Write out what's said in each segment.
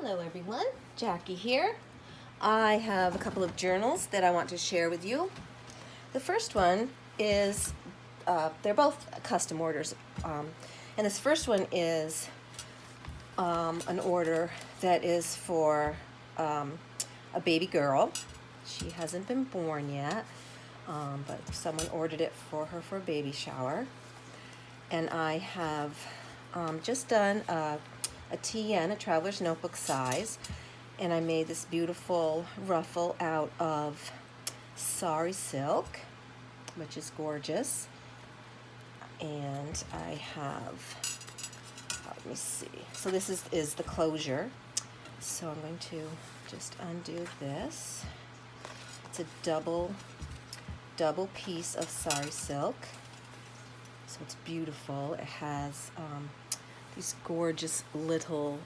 Hello everyone, Jackie here. I have a couple of journals that I want to share with you. The first one is, they're both custom orders, and this first one is an order that is for a baby girl. She hasn't been born yet, but someone ordered it for her for a baby shower. And I have just done a TN, a traveler's notebook size, and I made this beautiful ruffle out of sari silk, which is gorgeous. And I have, let me see, so this is the closure. So I'm going to just undo this. It's a double piece of sari silk. So it's beautiful. It has these gorgeous little,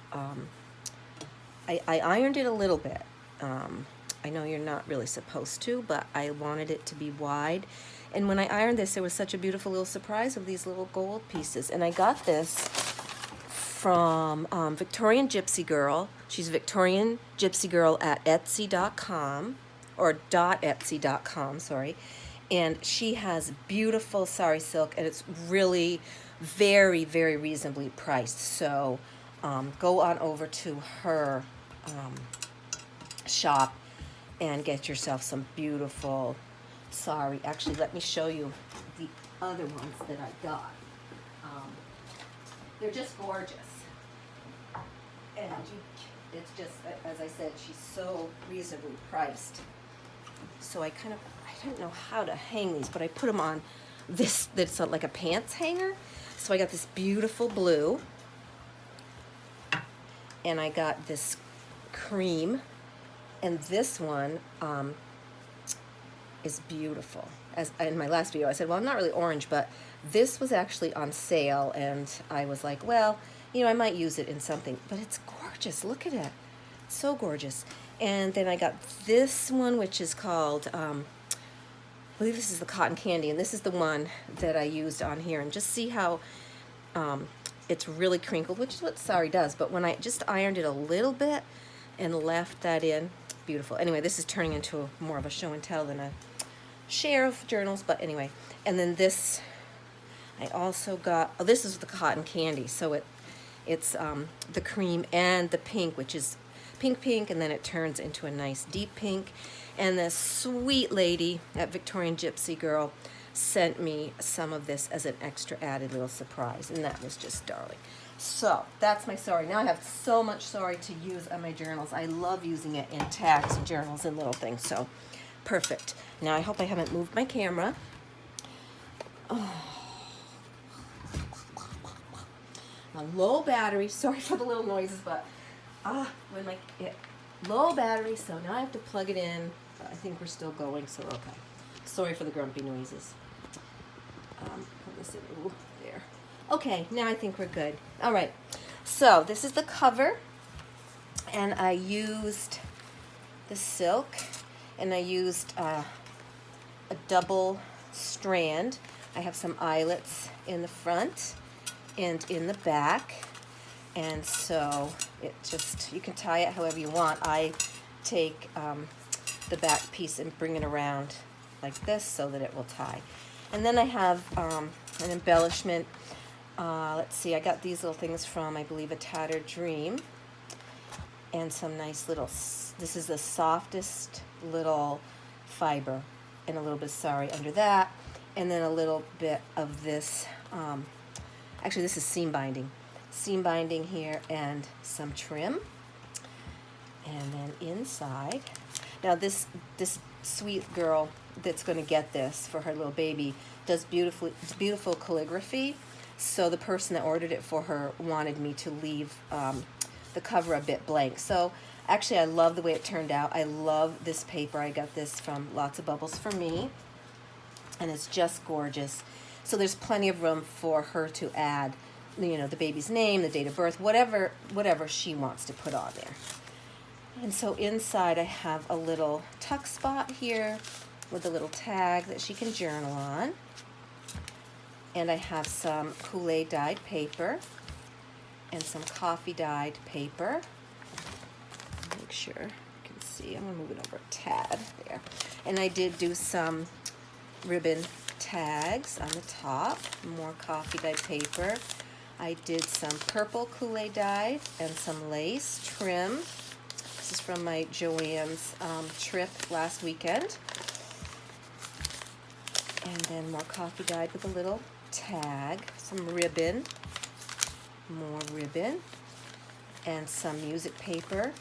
I ironed it a little bit. I know you're not really supposed to, but I wanted it to be wide. And when I ironed this, there was such a beautiful little surprise of these little gold pieces. And I got this from Victorian Gypsy Girl. She's Victorian Gypsy Girl at Etsy.com, or .etsy.com, sorry. And she has beautiful sari silk, and it's really very, very reasonably priced. So go on over to her shop and get yourself some beautiful sari. Actually, let me show you the other ones that I got. They're just gorgeous. And it's just, as I said, she's so reasonably priced. So I don't know how to hang these, but I put them on this, that's like a pants hanger. So I got this beautiful blue, and I got this cream, and this one is beautiful. As in my last video, I said, well, I'm not really orange, but this was actually on sale, and I was like, well, you know, I might use it in something, but it's gorgeous. Look at it. It's so gorgeous. And then I got this one, which is called, I believe this is the cotton candy, and this is the one that I used on here. And just see how it's really crinkled, which is what sari does. But when I just ironed it a little bit and left that in, beautiful. Anyway, this is turning into more of a show and tell than a share of journals. But anyway, and then this, I also got, oh, this is the cotton candy. So it's the cream and the pink, which is pink, and then it turns into a nice deep pink. And this sweet lady at Victorian Gypsy Girl sent me some of this as an extra added little surprise, and that was just darling. So that's my sari. Now I have so much sari to use on my journals. I love using it in tags and journals and little things, so perfect. Now I hope I haven't moved my camera. Oh. A low battery, sorry for the little noises, but when low battery, so now I have to plug it in. I think we're still going, so okay. Sorry for the grumpy noises. Put this in, ooh, there. Okay, now I think we're good. All right, so this is the cover, and I used the silk, and I used a double strand. I have some eyelets in the front and in the back, and so it just, you can tie it however you want. I take the back piece and bring it around like this so that it will tie. And then I have an embellishment. Let's see, I got these little things from, I believe, A Tattered Dream, and some nice little, this is the softest little fiber, and a little bit of sari under that, and then a little bit of this, actually this is seam binding here, and some trim. And then inside, now this sweet girl that's going to get this for her little baby does beautiful calligraphy. So the person that ordered it for her wanted me to leave the cover a bit blank. So actually I love the way it turned out. I love this paper. I got this from Lots of Bubbles for Me, and it's just gorgeous. So there's plenty of room for her to add, you know, the baby's name, the date of birth, whatever she wants to put on there. And so inside I have a little tuck spot here with a little tag that she can journal on. And I have some Kool-Aid dyed paper and some coffee dyed paper. make sure you can see. I'm gonna move it over a tad there. And I did do some ribbon tags on the top, more coffee dyed paper. I did some purple Kool-Aid dye and some lace trim. This is from my Joann's trip last weekend. And then more coffee dyed with a little tag, some ribbon, more ribbon, and some music paper.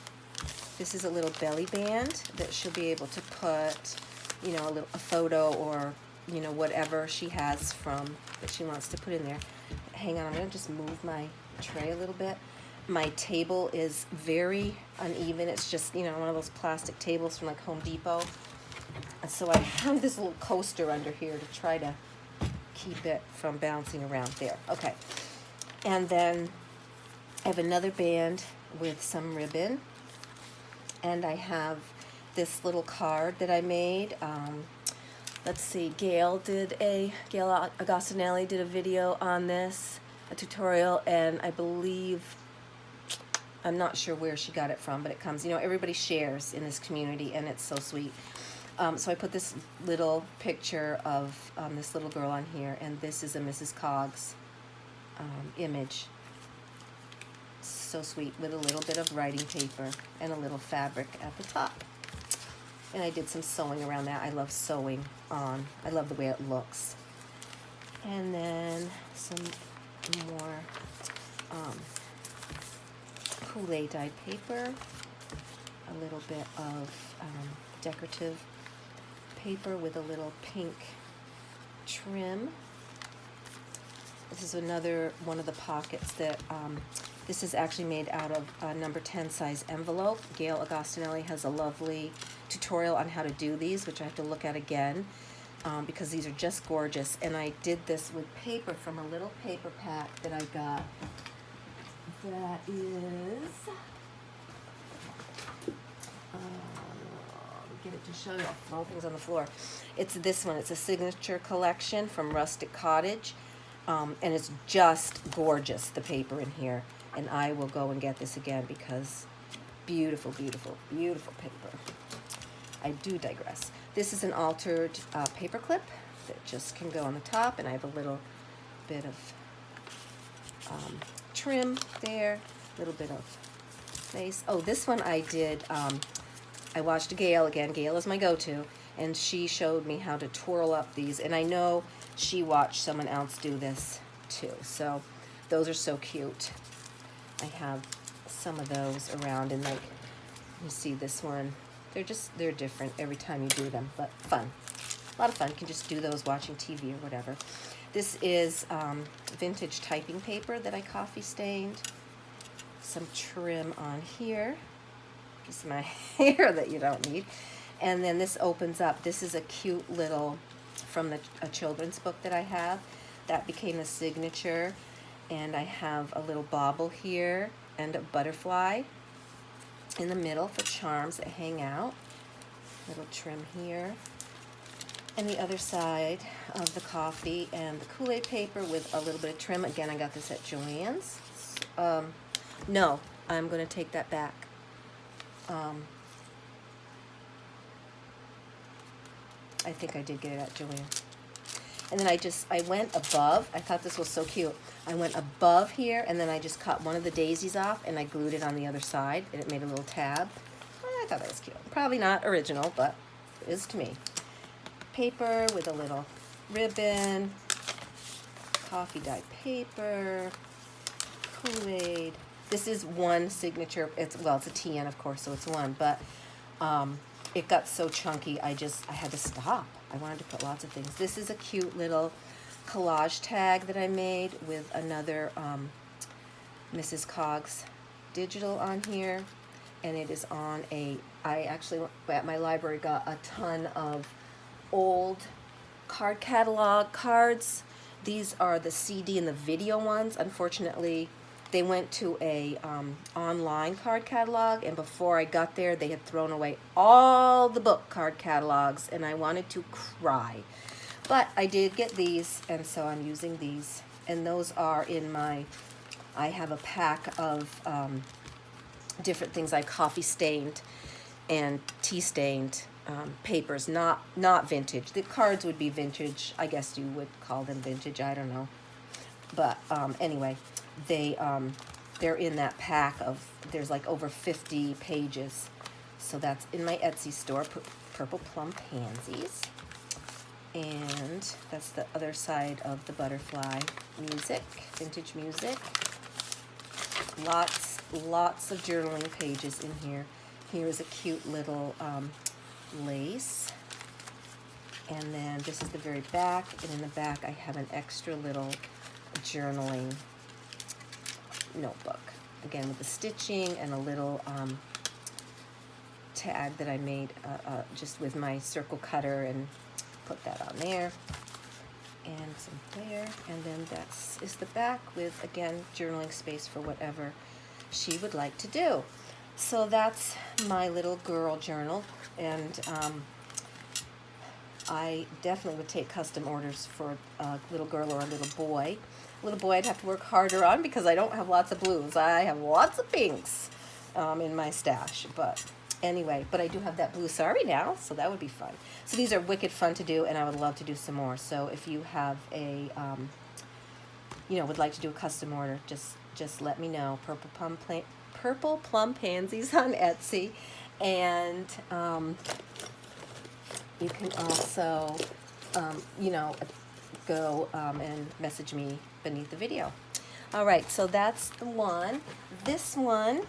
This is a little belly band that she'll be able to put, you know, a photo or, you know, whatever she has from that she wants to put in there. Hang on, I'm gonna just move my tray a little bit. My table is very uneven. It's just, you know, one of those plastic tables from like Home Depot. And so I have this little coaster under here to try to keep it from bouncing around there. Okay, and then I have another band with some ribbon, and I have this little card that I made. Let's see, Gail Agostinelli did a video on this, a tutorial, and I believe, I'm not sure where she got it from, but it comes, you know, everybody shares in this community, and it's so sweet. So I put this little picture of this little girl on here, and this is a Mrs. Coggs image. So sweet, with a little bit of writing paper and a little fabric at the top. And I did some sewing around that. I love sewing on. I love the way it looks. And then some more Kool-Aid dyed paper, a little bit of decorative paper with a little pink trim. This is another one of the pockets that this is actually made out of a number 10 size envelope. Gail Agostinelli has a lovely tutorial on how to do these, which I have to look at again because these are just gorgeous. And I did this with paper from a little paper pack that I got. That is, get it to show you. I'll throw things on the floor. It's this one. It's a signature collection from Rustic Cottage, and it's just gorgeous, the paper in here. And I will go and get this again because beautiful, beautiful, beautiful paper. I do digress. This is an altered paper clip that just can go on the top, and I have a little bit of trim there, a little bit of lace. Oh, this one I did, I watched Gail again. Gail is my go-to, and she showed me how to twirl up these, and I know she watched someone else do this too. So those are so cute. I have some of those around, and like, you see this one, they're different every time you do them, but fun. A lot of fun. You can just do those watching TV or whatever. This is vintage typing paper that I coffee stained. Some trim on here. Just my hair that you don't need. And then this opens up. This is a cute little, from a children's book that I have. That became a signature. And I have a little bauble here and a butterfly in the middle for charms that hang out. Little trim here. And the other side of the coffee and the Kool-Aid paper with a little bit of trim. Again, I got this at Joann's. No, I'm going to take that back. I think I did get it at Joann's. And then I went above. I thought this was so cute. I went above here, and then I just cut one of the daisies off, and I glued it on the other side, and it made a little tab. I thought that was cute. Probably not original, but it is to me. Paper with a little ribbon, coffee dyed paper, Kool-Aid. This is one signature. It's a TN, of course, so it's one, but it got so chunky, I had to stop. I wanted to put lots of things. This is a cute little collage tag that I made with another Mrs. Coggs digital on here, and it is on I actually, at my library, got a ton of old card catalog cards. These are the CD and the video ones. Unfortunately, they went to a online card catalog, and before I got there, they had thrown away all the book card catalogs, and I wanted to cry. But I did get these, and so I'm using these. And those are in my, I have a pack of different things like coffee stained and tea stained papers, not vintage. The cards would be vintage. I guess you would call them vintage. I don't know. But anyway, they're in that pack of, there's like over 50 pages. So that's in my Etsy store, Purple Plum Pansies. And that's the other side of the butterfly music, vintage music. Lots of journaling pages in here. Here is a cute little lace. And then this is the very back, and in the back I have an extra little journaling notebook. Again, with the stitching and a little tag that I made just with my circle cutter, and put that on there. And some there. And then that is the back with, again, journaling space for whatever she would like to do. So that's my little girl journal. And I definitely would take custom orders for a little girl or a little boy. A little boy I'd have to work harder on because I don't have lots of blues. I have lots of pinks in my stash. But anyway, but I do have that blue sari now, so that would be fun. So these are wicked fun to do, and I would love to do some more. So if you have a, would like to do a custom order, just let me know. Purple Plum Pansies on Etsy. And you can also, go and message me beneath the video. All right, so that's the one. This one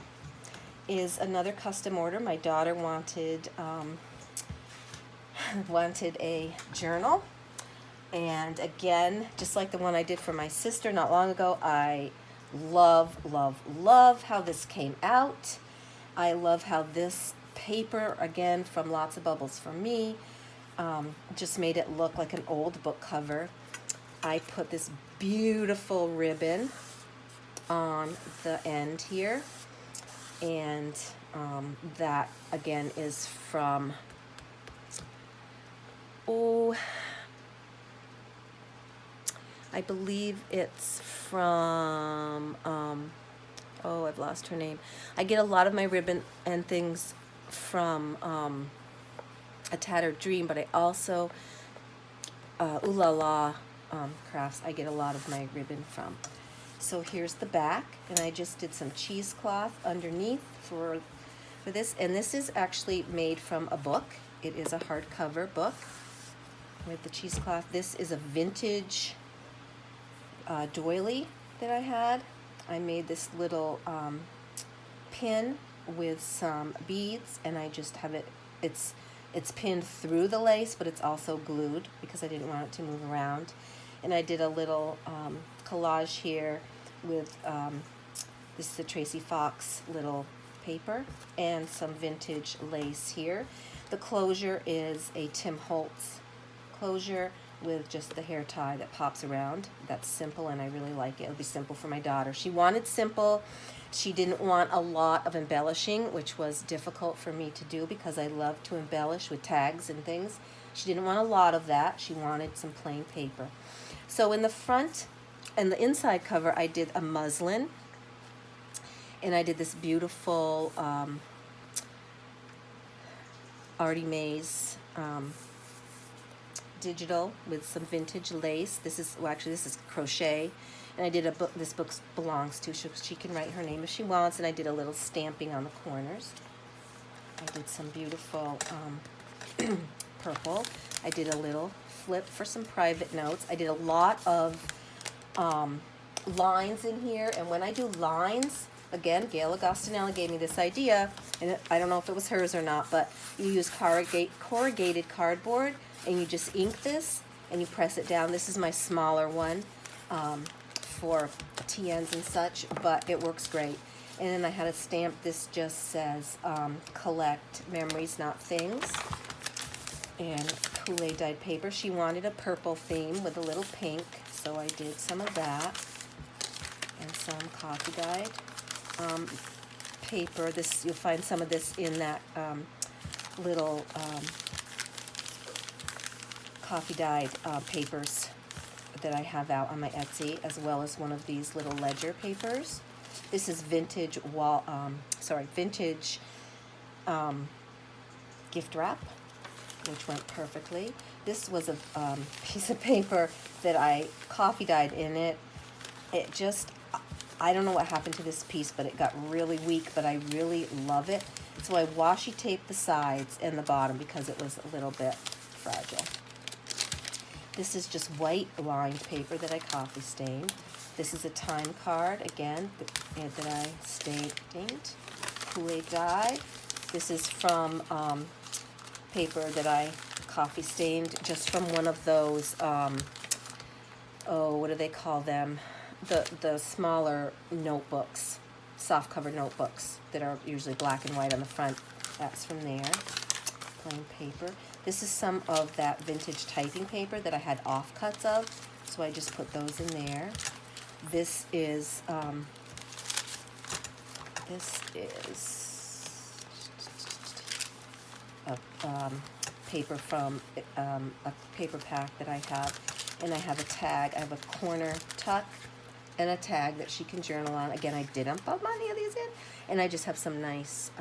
is another custom order. My daughter wanted a journal. And again, just like the one I did for my sister not long ago, I love how this came out. I love how this paper, again, from Lots of Bubbles for Me, just made it look like an old book cover. I put this beautiful ribbon on the end here, and that again is from, I believe it's from, I've lost her name. I get a lot of my ribbon and things from A Tattered Dream, but I also, Ooh La La Crafts, I get a lot of my ribbon from. So here's the back, and I just did some cheesecloth underneath for this, and this is actually made from a book. It is a hardcover book with the cheesecloth. This is a vintage doily that I had. I made this little pin with some beads, and I just have it's pinned through the lace, but it's also glued because I didn't want it to move around. And I did a little collage here with this is a Tracy Fox little paper and some vintage lace here. The closure is a Tim Holtz closure with just the hair tie that pops around. That's simple, and I really like it. It'll be simple for my daughter. She wanted simple. She didn't want a lot of embellishing, which was difficult for me to do because I love to embellish with tags and things. She didn't want a lot of that. She wanted some plain paper. So in the front and the inside cover, I did a muslin, and I did this beautiful Artie Mays digital with some vintage lace. This is, well, actually this is crochet, and I did a book, this book belongs to, she can write her name if she wants, and I did a little stamping on the corners. I did some beautiful purple. I did a little flip for some private notes. I did a lot of lines in here, and when I do lines, again, Gail Agostinelli gave me this idea, and I don't know if it was hers or not, but you use corrugated cardboard, and you just ink this, and you press it down. This is my smaller one for TNs and such, but it works great. And then I had a stamp. This just says, collect memories, not things. And Kool-Aid dyed paper. She wanted a purple theme with a little pink, so I did some of that. And some coffee dyed paper. This, you'll find some of this in that little coffee dyed papers that I have out on my Etsy, as well as one of these little ledger papers. This is vintage vintage gift wrap, which went perfectly. This was a piece of paper that I coffee dyed in it. It just, I don't know what happened to this piece, but it got really weak, but I really love it. So I washi taped the sides and the bottom because it was a little bit fragile. This is just white lined paper that I coffee stained. This is a time card, again, that I stained, Kool-Aid dye. This is from paper that I coffee stained just from one of those, what do they call them? The smaller notebooks, soft cover notebooks that are usually black and white on the front. That's from there, plain paper. This is some of that vintage typing paper that I had offcuts of, so I just put those in there. This is a paper from a paper pack that I have, and I have a tag. I have a corner tuck and a tag that she can journal on. Again, I didn't put any of these in, and I just have some nice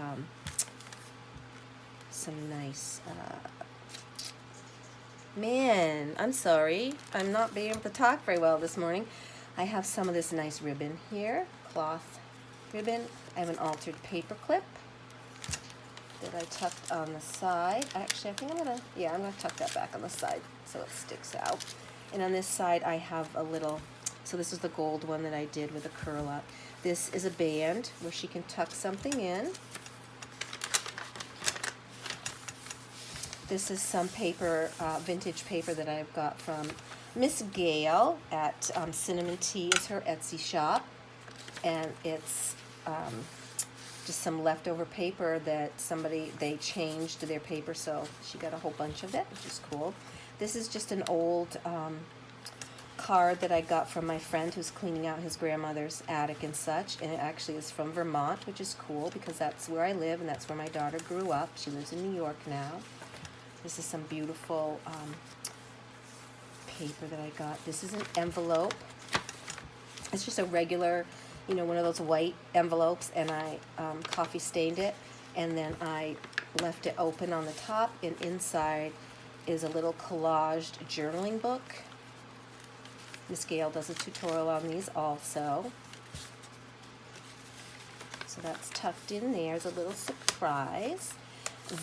man, I'm sorry, I'm not being able to talk very well this morning. I have some of this nice ribbon here, cloth ribbon. I have an altered paper clip that I tucked on the side. Actually, I think I'm gonna tuck that back on the side so it sticks out. And on this side, I have a little, so this is the gold one that I did with a curl up. This is a band where she can tuck something in. This is some paper, vintage paper that I've got from Miss Gail at Cinnamon Tea is her Etsy shop. And it's just some leftover paper that they changed their paper, so she got a whole bunch of it, which is cool. This is just an old card that I got from my friend who's cleaning out his grandmother's attic and such, and it actually is from Vermont, which is cool because that's where I live and that's where my daughter grew up. She lives in New York now. This is some beautiful paper that I got. This is an envelope. It's just a regular, one of those white envelopes, and I coffee stained it, and then I left it open on the top, and inside is a little collaged journaling book. Miss Gail does a tutorial on these also. So that's tucked in there as a little surprise.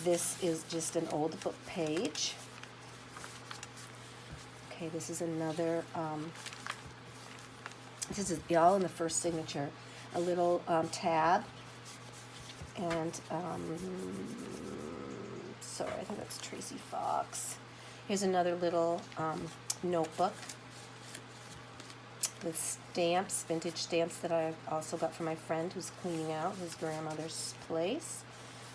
This is just an old book page. Okay, this is another, this is all in the first signature. A little tab, and sorry, I think that's Tracy Fox. Here's another little notebook with stamps, vintage stamps that I also got from my friend who's cleaning out his grandmother's place.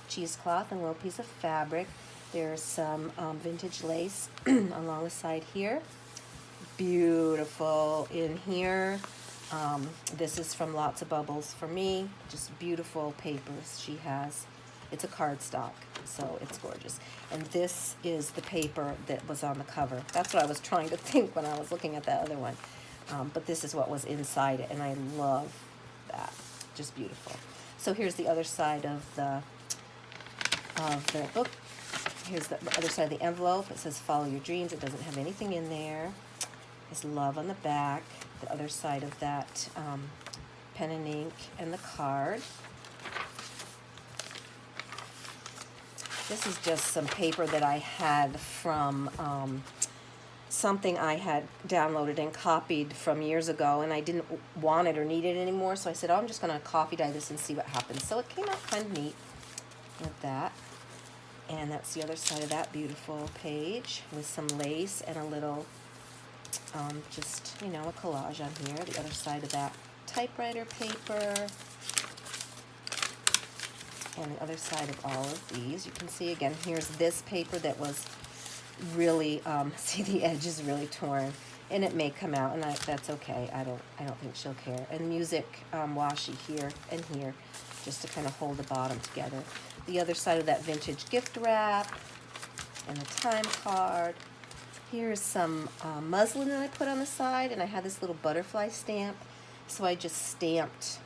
Cheesecloth and a little piece of fabric. There's some vintage lace along the side here. Beautiful in here. This is from Lots of Bubbles for me. Just beautiful papers she has. It's a cardstock, so it's gorgeous. And this is the paper that was on the cover. That's what I was trying to think when I was looking at that other one. But this is what was inside it, and I love that. Just beautiful. So here's the other side of the book. Here's the other side of the envelope. It says follow your dreams. It doesn't have anything in there. There's love on the back. The other side of that pen and ink and the card. This is just some paper that I had from something I had downloaded and copied from years ago, and I didn't want it or need it anymore, so I said, oh, I'm just going to coffee dye this and see what happens. So it came out kind of neat with that. And that's the other side of that beautiful page with some lace and a little, just, a collage on here. The other side of that typewriter paper. And the other side of all of these. You can see, again, here's this paper that was really, see the edge is really torn. And it may come out, and that's okay. I don't think she'll care. And music washi here and here, just to kind of hold the bottom together. The other side of that vintage gift wrap, and the time card. Here's some muslin that I put on the side, and I had this little butterfly stamp So I just stamped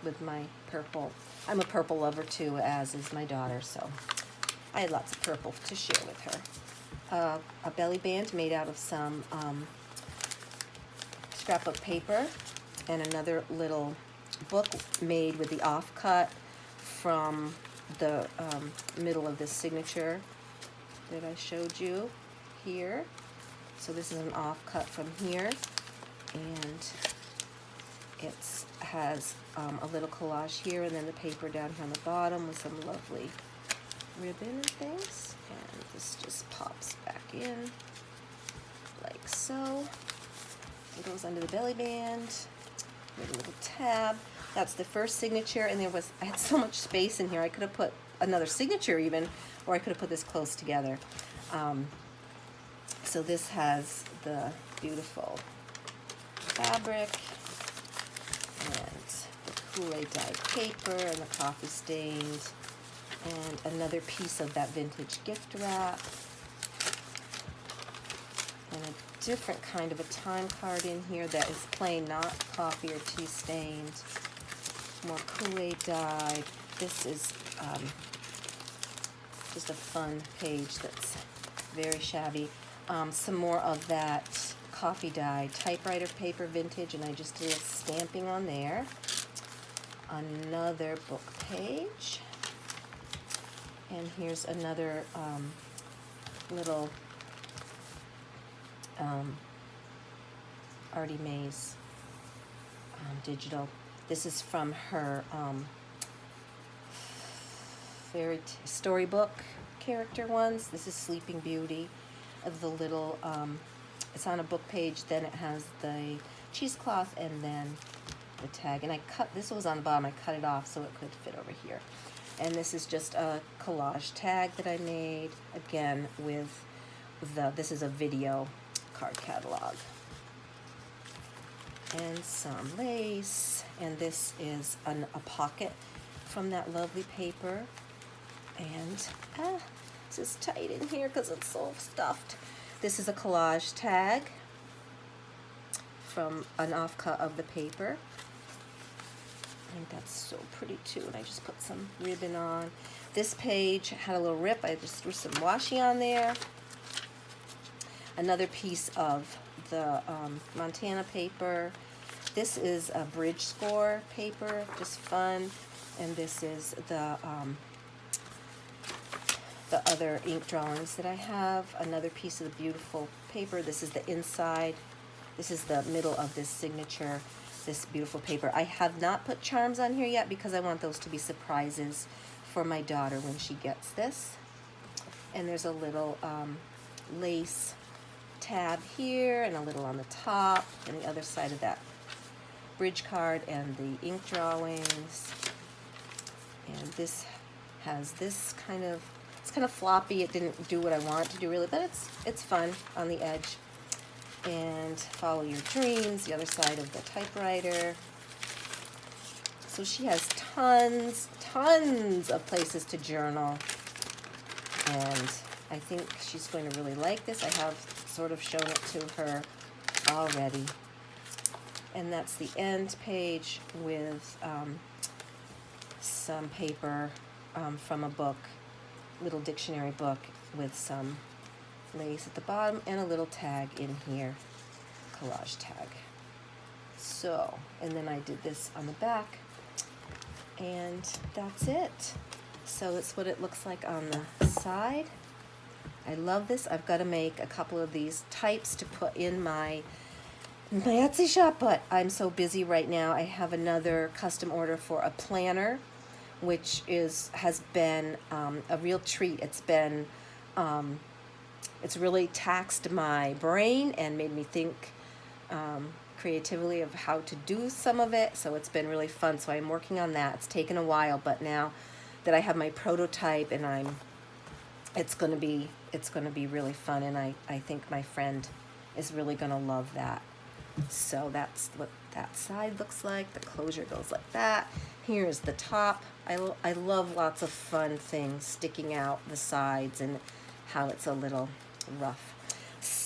with my purple. I'm a purple lover too, as is my daughter, so I had lots of purple to share with her. A belly band made out of some scrapbook paper, and another little book made with the offcut from the middle of this signature that I showed you here. So this is an offcut from here, and it has a little collage here, and then the paper down here on the bottom with some lovely ribbon and things. And this just pops back in like so. It goes under the belly band with a little tab. That's the first signature, and I had so much space in here. I could have put another signature even, or I could have put this close together. So this has the beautiful fabric and the Kool-Aid dyed paper and the coffee stained, and another piece of that vintage gift wrap, and a different kind of a time card in here that is plain, not coffee or tea stained. More Kool-Aid dyed. This is just a fun page that's very shabby. Some more of that coffee dye typewriter paper vintage, and I just did a stamping on there. Another book page, and here's another little Artie Mae's digital. This is from her fairy storybook character ones. This is Sleeping Beauty. Of the little, it's on a book page, then it has the cheesecloth and then the tag. And I cut, this was on the bottom, I cut it off so it could fit over here. And this is just a collage tag that I made, again, with this is a video card catalog. And some lace, and this is a pocket from that lovely paper. And this is tight in here because it's so stuffed. This is a collage tag from an offcut of the paper. I think that's so pretty too, and I just put some ribbon on. This page had a little rip. I just threw some washi on there. Another piece of the Montana paper. This is a bridge score paper, just fun. And this is the other ink drawings that I have. Another piece of the beautiful paper. This is the inside. This is the middle of this signature, this beautiful paper. I have not put charms on here yet because I want those to be surprises for my daughter when she gets this. And there's a little lace tab here and a little on the top and the other side of that bridge card and the ink drawings. And this has this kind of, it's kind of floppy. It didn't do what I want it to do really, but it's fun on the edge. And Follow Your Dreams, the other side of the typewriter. So she has tons of places to journal. And I think she's going to really like this. I have sort of shown it to her already. And that's the end page with some paper from a book, little dictionary book with some lace at the bottom and a little tag in here, collage tag. So, and then I did this on the back, and that's it. So it's what it looks like on the side. I love this. I've got to make a couple of these types to put in my Etsy shop, but I'm so busy right now. I have another custom order for a planner, which has been a real treat. It's been it's really taxed my brain and made me think creatively of how to do some of it. So it's been really fun. So I'm working on that. It's taken a while, but now that I have my prototype and it's going to be really fun. And I think my friend is really going to love that. So that's what that side looks like. The closure goes like that. Here's the top. I love lots of fun things sticking out the sides and how it's a little rough.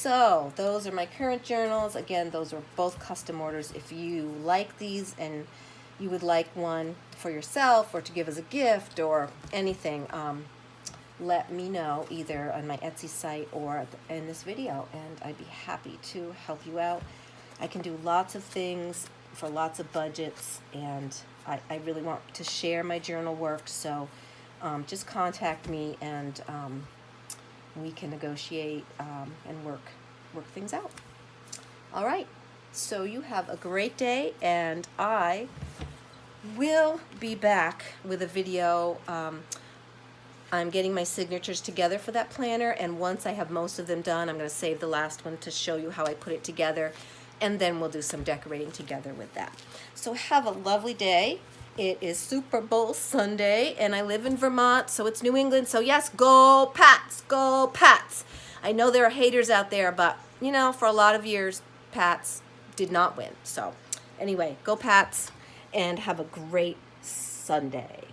So those are my current journals. Again, those are both custom orders. If you like these and you would like one for yourself or to give as a gift or anything, let me know either on my Etsy site or in this video, and I'd be happy to help you out. I can do lots of things for lots of budgets, and I really want to share my journal work, so just contact me and we can negotiate and work things out. All right, so you have a great day, and I will be back with a video. I'm getting my signatures together for that planner, and once I have most of them done, I'm going to save the last one to show you how I put it together, and then we'll do some decorating together with that. So have a lovely day. It is Super Bowl Sunday, and I live in Vermont, so it's New England, so yes, go Pats, go Pats. I know there are haters out there, but, you know, for a lot of years, Pats did not win. So anyway, go Pats, and have a great Sunday.